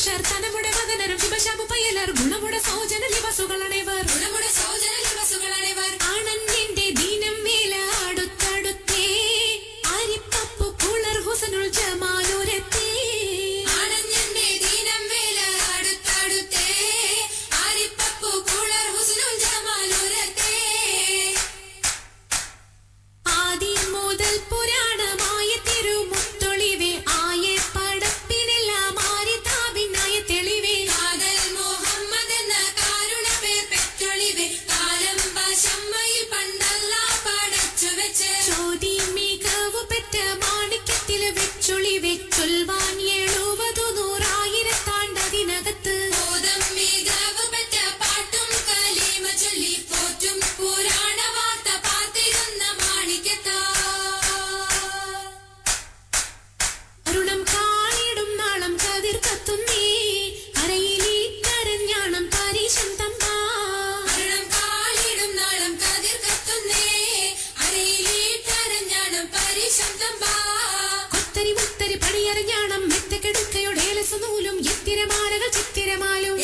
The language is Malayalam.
തനമുടെ വദനരും ശുഭശാപു പയ്യലർ ഗുണമുടെ സൗജന ദിവസുകളണേവർ ആണന്നിന്റെ ദീനം മേല അടുത്തടുത്തേ ആരിപ്പപ്പു കുളർ ഹുസനുൽ ജമാലുരത്തേ ചൊൽവാൻ 70 നൂറായിരത്താണ്ടതിനകത്ത് പാട്ടും കലീമ ചൊല്ലി പോറ്റും പുരാണ വാർത്ത പാർത്തിരുന്ന മാണിക്യത്താ അരുണം കാളിടും നാളം കതിർ കത്തുന്നേ അരയിലീ കരഞ്ഞാണം പരീശം തമ്പാ അരുണം കാളിടും നാളം കതിർ കത്തുന്നേ അരയിലീ കരഞ്ഞാണം പരീശം തമ്പാ മുത്തരി പണിയറിഞ്ഞാണം മെത്തക്കെടുക്കയുടെ നൂലും ചിത്തിരമാലകൾ ചിത്തിരമാലും